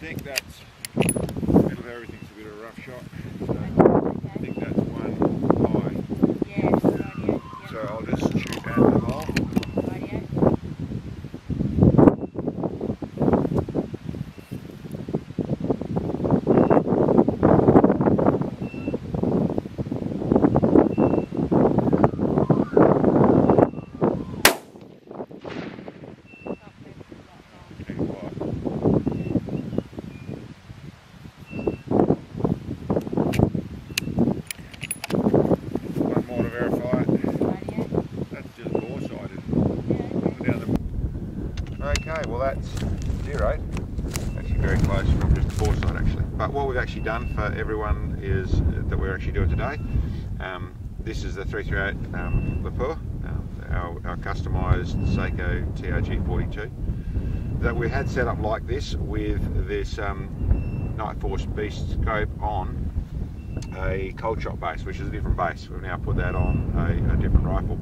think that's, middle of everything's a bit of a rough shot. So I think that's one high. Yeah, good idea. Yep. So I'll just shoot at the hole. Okay, well that's 0. Actually very close from just the bore side actually. But what we've actually done for everyone is that we're actually doing today. This is the 3000 Lapua, our customised SAKO TRG 42 that we had set up like this with this Night Force Beast scope on a cold shot base, which is a different base. We've now put that on a different rifle.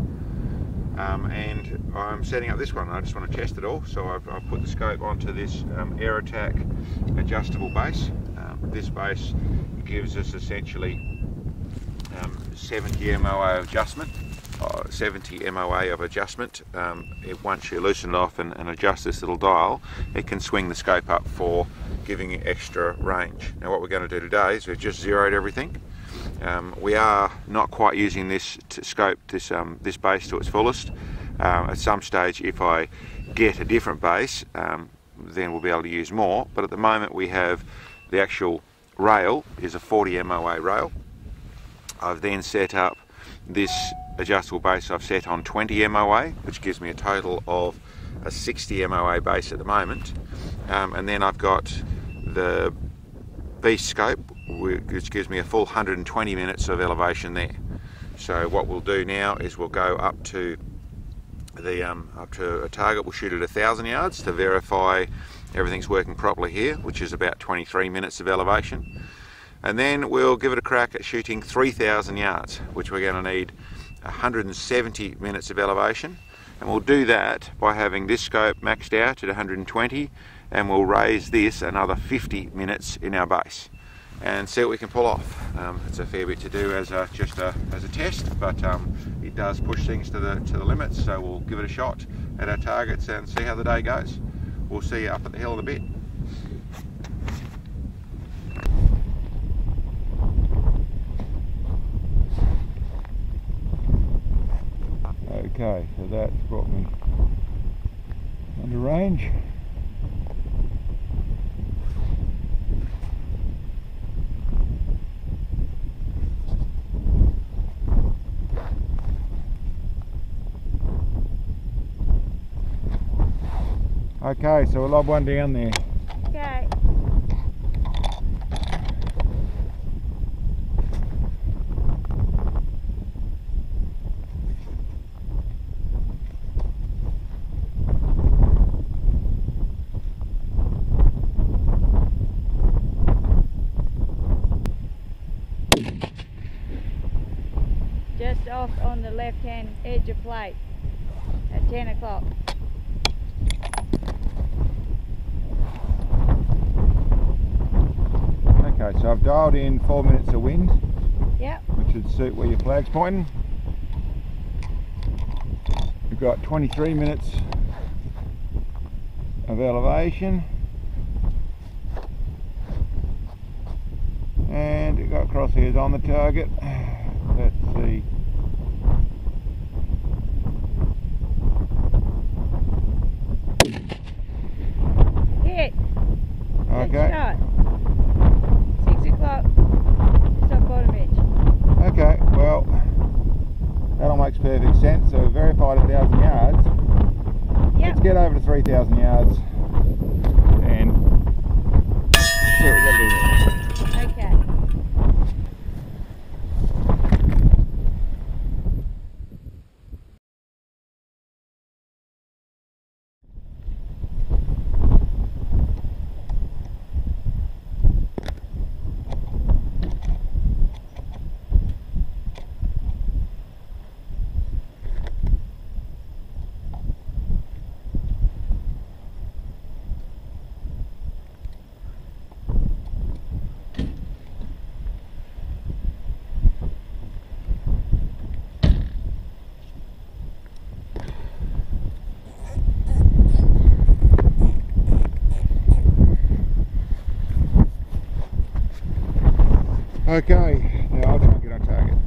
And I'm setting up this one. I just want to test it all, so I've put the scope onto this ERA TAC adjustable base. This base gives us essentially 70 MOA adjustment. 70 MOA of adjustment. Once you loosen it off and adjust this little dial, it can swing the scope up for giving you extra range. Now what we're going to do today is we've just zeroed everything. We are not quite using this scope, this base to its fullest. At some stage, if I get a different base, then we'll be able to use more. But at the moment, we have the actual rail is a 40 MOA rail. I've then set up this adjustable base. I've set on 20 MOA, which gives me a total of a 60 MOA base at the moment. And then I've got the beast scope, which gives me a full 120 minutes of elevation there. So what we'll do now is we'll go up to a target. We'll shoot at 1000 yards to verify everything's working properly here, which is about 23 minutes of elevation. And then we'll give it a crack at shooting 3000 yards, which we're going to need 170 minutes of elevation. And we'll do that by having this scope maxed out at 120, and we'll raise this another 50 minutes in our base and see what we can pull off. It's a fair bit to do as a test, but it does push things to the limits. So we'll give it a shot at our targets and see how the day goes. We'll see you up at the hill in a bit. Okay, so that's brought me under range. Okay, so we'll lob one down there. Okay. Just off on the left-hand edge of plate at 10 o'clock. Okay, so I've dialed in 4 minutes of wind. Yep. Which would suit where your flag's pointing. We've got 23 minutes of elevation. And we've got crosshairs on the target. Let's see. Hit. Okay. Good shot. 6 o'clock. Just off bottom edge. Okay, well, that all makes perfect sense. So we've verified 1000 yards. Yep. Let's get over to 3000 yards and see what we're going to do there. Okay. Okay, now I'll try and get on target.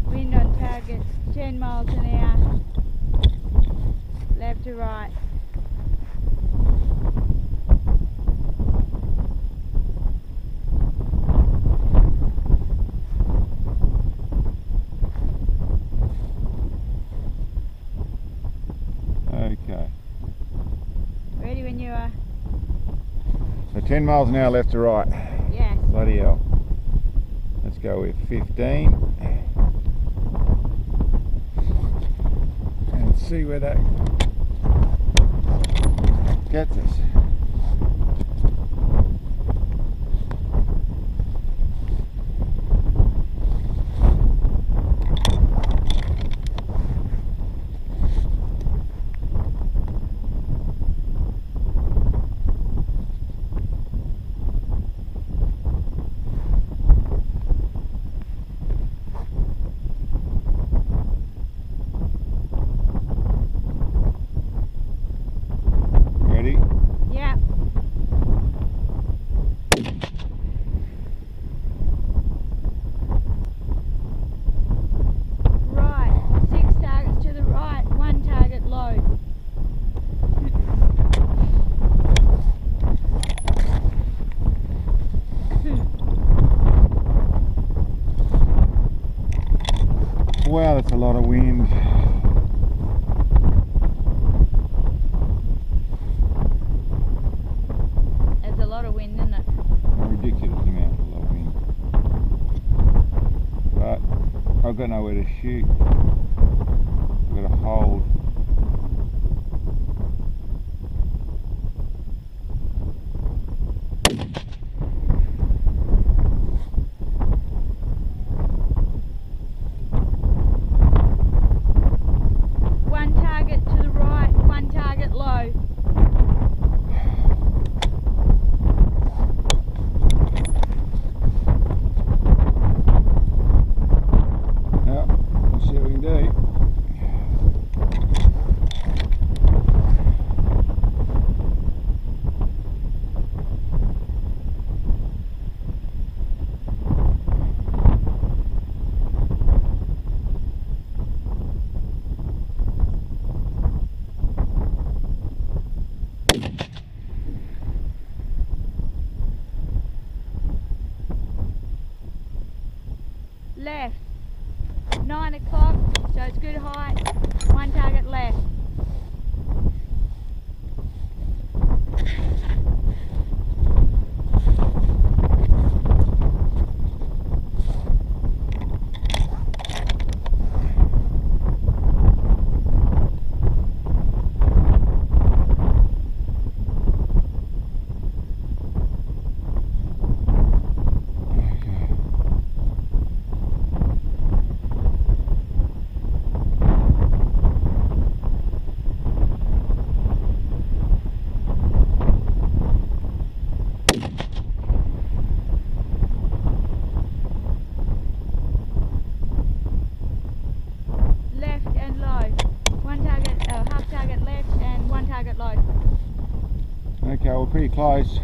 Wind on target, 10 miles an hour, left to right. Okay. Ready when you are? So 10 miles an hour left to right. Yes. Bloody hell. Let's go with 15. And see where that gets us. Ready? Yeah. Right. 6 targets to the right, 1 target low. Wow, that's a lot of wind. There's a lot of wind, isn't it? A ridiculous amount of low wind. But I've got nowhere to shoot. I've got to hold. One target to the right, 1 target low. Now, let's see what we can do. Left. 9 o'clock, so it's good height. 1 target left. Left and low. 1 target, half target left and 1 target low. Okay, we're pretty close.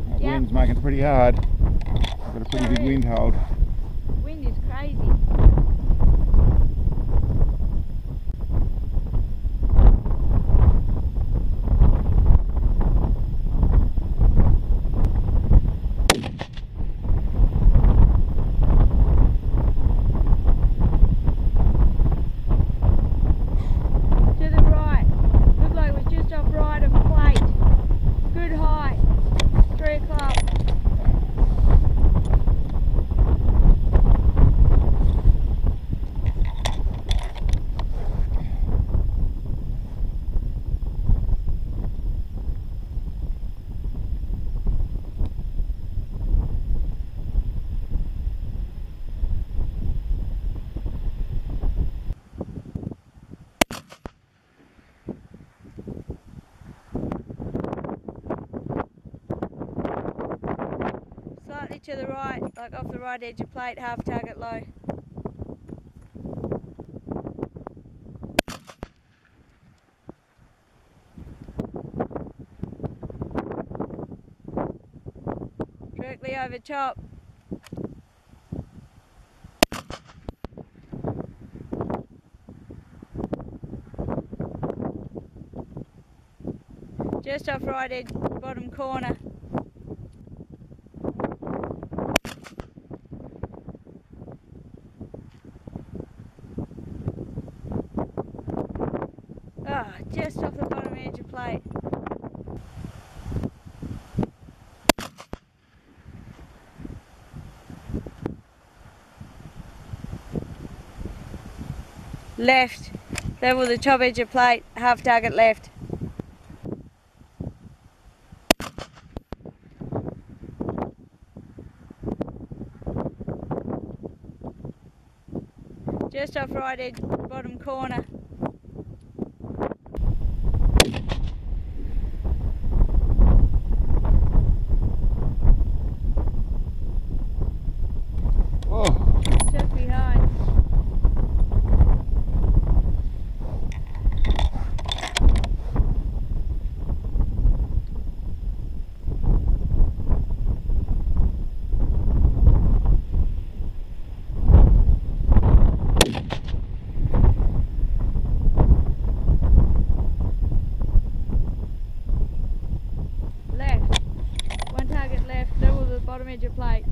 That Yep. wind's making it pretty hard. I've got a pretty Sure big is. wind hold. Wind is crazy. To the right. Looked like it was just off right of plate. Good height. 3 o'clock. to the right, like off the right edge of plate, half target low. Directly over top. Just off right edge, bottom corner. Ah, just off the bottom edge of plate. Left, level the top edge of plate, half target left. Just off right edge, bottom corner. Oh. Just behind. Bottom edge of plate.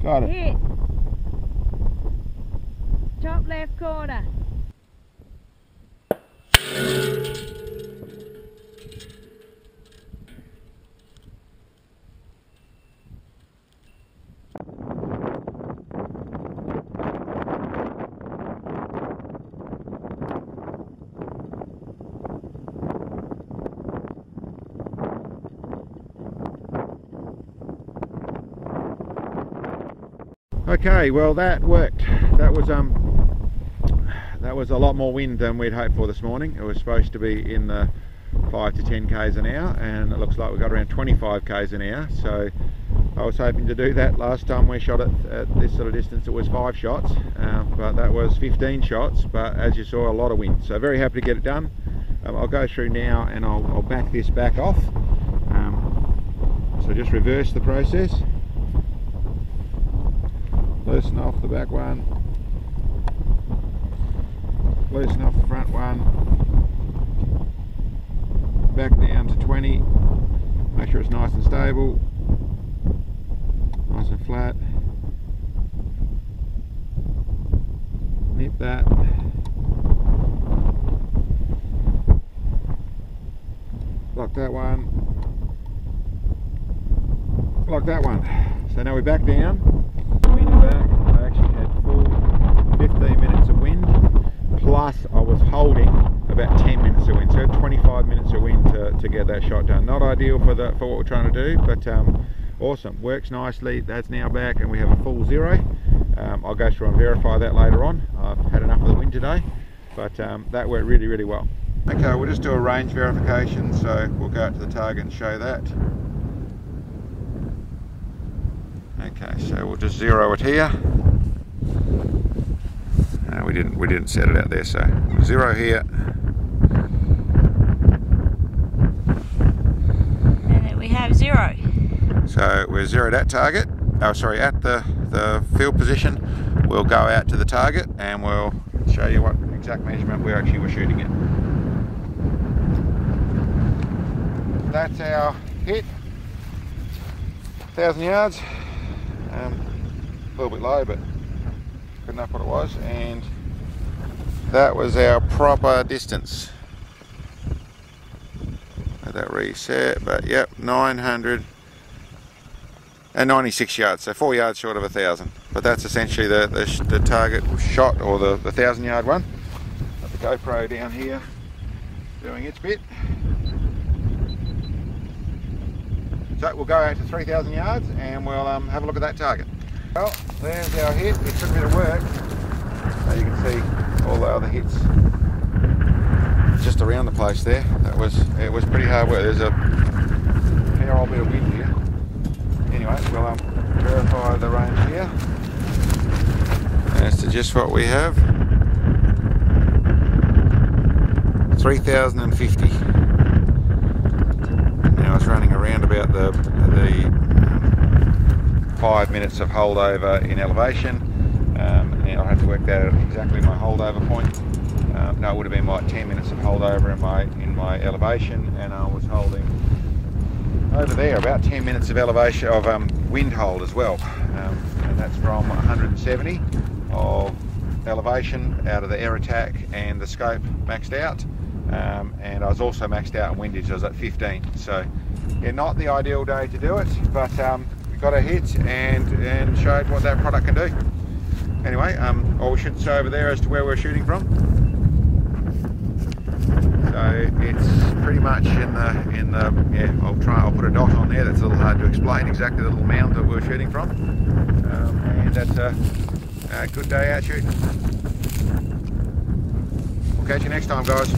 Got it. Hit. Top left corner. Okay, well that worked. That was a lot more wind than we'd hoped for this morning. It was supposed to be in the 5 to 10 k's an hour, and it looks like we got around 25 k's an hour. So I was hoping to do that. Last time we shot it at this sort of distance, it was 5 shots, but that was 15 shots. But as you saw, a lot of wind. So very happy to get it done. I'll go through now and I'll back this back off. So just reverse the process. Loosen off the back one, loosen off the front one, back down to 20, make sure it's nice and stable, nice and flat, nip that, lock that one, lock that one. So now we're back down. Wind back. I actually had full 15 minutes of wind, plus I was holding about 10 minutes of wind, so 25 minutes of wind to get that shot done. Not ideal for what we're trying to do, but awesome, works nicely. That's now back and we have a full 0. I'll go through and verify that later on. I've had enough of the wind today, but that worked really, really well. Okay, we'll just do a range verification, so we'll go out to the target and show that. Okay, so we'll just 0 it here. We didn't set it out there, so 0 here. And then we have 0. So we're 0'd at target. Oh, sorry, at the field position. We'll go out to the target and we'll show you what exact measurement we actually were shooting at. That's our hit. 1,000 yards. A little bit low, but good enough what it was, and that was our proper distance. Let that reset, but yep, 996 yards, so 4 yards short of 1,000. But that's essentially the target shot, or the 1,000 yard one. Got the GoPro down here doing its bit. So we'll go out to 3,000 yards and we'll have a look at that target. Well, there's our hit. It took a bit of work. You can see all the other hits just around the place there. It was pretty hard work. There's a fair old bit of wind here. Anyway, we'll verify the range here as to just what we have. 3,050. Now it's running around about the 5 minutes of holdover in elevation. And I'll have to work that out exactly my holdover point. No, it would have been like 10 minutes of holdover in my elevation, and I was holding over there about 10 minutes of elevation of wind hold as well, and that's from 170 of elevation out of the ERA TAC and the scope maxed out, and I was also maxed out in windage. I was at 15, so yeah, not the ideal day to do it, but we got a hit and showed what that product can do. Anyway, we should say over there as to where we're shooting from. So it's pretty much in the yeah. I'll put a dot on there. That's a little hard to explain exactly the little mound that we're shooting from, and that's a good day out shooting. We'll catch you next time, guys.